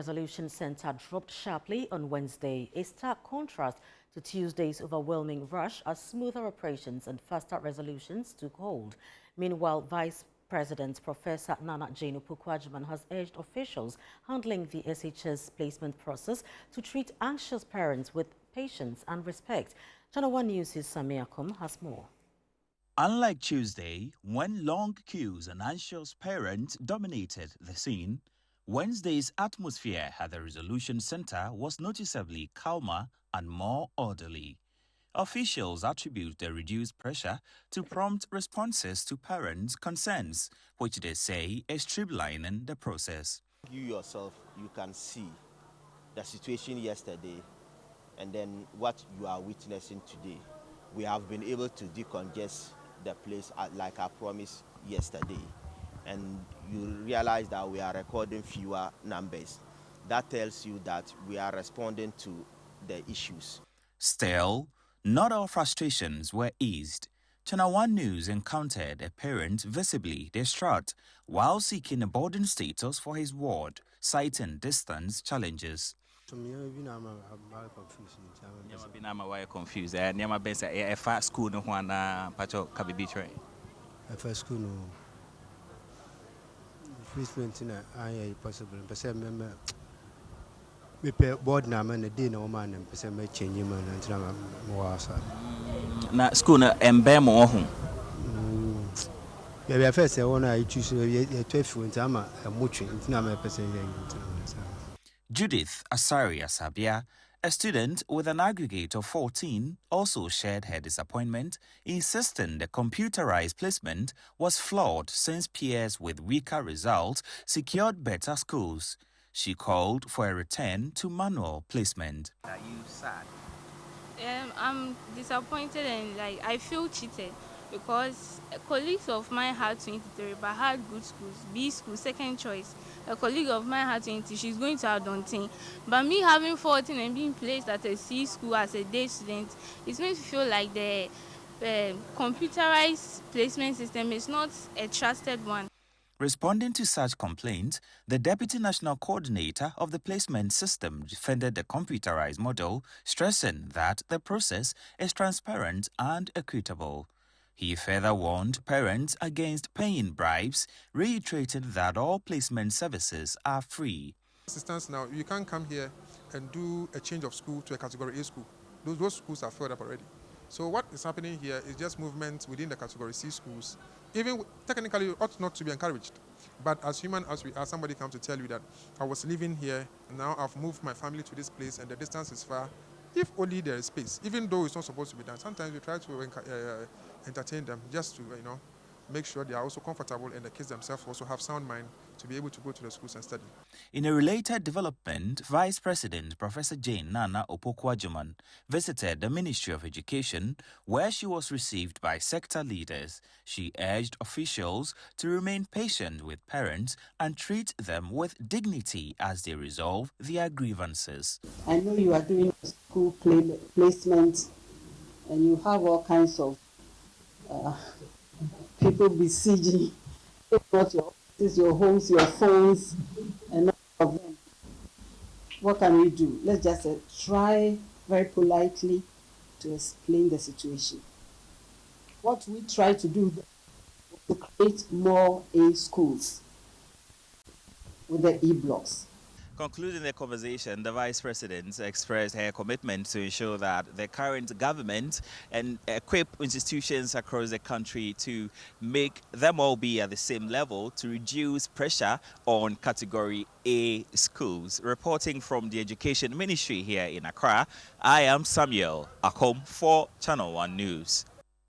Resolution Center dropped sharply on Wednesday, a stark contrast to Tuesday's overwhelming rush as smoother operations and faster resolutions took hold. Meanwhile, Vice President Professor Nana Jane Opoku-Agyeman has urged officials handling the SHS placement process to treat anxious parents with patience and respect. ChannelOne News' Samia Akom has more. Unlike Tuesday, when long queues and anxious parents dominated the scene, Wednesday's atmosphere at the Resolution Center was noticeably calmer and more orderly. Officials attribute the reduced pressure to prompt responses to parents' concerns, which they say is streamlining the process. You yourself, you can see the situation yesterday and then what you are witnessing today. We have been able to decongest the place like I promised yesterday, and you realize that we are recording fewer numbers. That tells you that we are responding to the issues. Still, not all frustrations were eased. ChannelOne News encountered a parent visibly distraught while seeking a boarding status for his ward, citing distance challenges. Confused. Niama bensa a fast school no wana pacho kabibitre. A first school no placement in a possible percent member. We pay board na man a day no man and percent may change him and Moasa. Na school na embemo home. Yeah, first I want to choose a 12 and a much in percent. Judith Asaria Sabia, a student with an aggregate of 14, also shared her disappointment, insisting the computerized placement was flawed since peers with weaker results secured better schools. She called for a return to manual placement. Are you sad? I'm disappointed and I feel cheated because colleagues of mine had 23 but had good schools, B school, second choice. A colleague of mine had 20, she's going to Adontin. But me having 14 and being placed at a C school as a day student, it makes me feel like the computerized placement system is not a trusted one. Responding to such complaints, the Deputy National Coordinator of the placement system defended the computerized model, stressing that the process is transparent and equitable. He further warned parents against paying bribes, reiterating that all placement services are free. For instance, now you can't come here and do a change of school to a category A school. Those schools are filled up already. So what is happening here is just movement within the category C schools. Even technically, it ought not to be encouraged. But as human as we are, somebody comes to tell you that I was living here, now I've moved my family to this place and the distance is far. If only there is space, even though it's not supposed to be done, sometimes we try to entertain them just to, make sure they are also comfortable and the kids themselves also have sound mind to be able to go to the schools and study. In a related development, Vice President Professor Jane Nana Opoku-Agyeman visited the Ministry of Education, where she was received by sector leaders. She urged officials to remain patient with parents and treat them with dignity as they resolve their grievances. I know you are doing school placement and you have all kinds of people besieging, not your offices, your homes, your phones, and all of them. What can we do? Let's just try very politely to explain the situation. What we try to do is to create more A schools with the E-blocks. Concluding the conversation, the Vice President expressed her commitment to ensure that the current government and equip institutions across the country to make them all be at the same level to reduce pressure on Category A schools. Reporting from the Education Ministry here in Accra, I am Samuel Akom for ChannelOne News.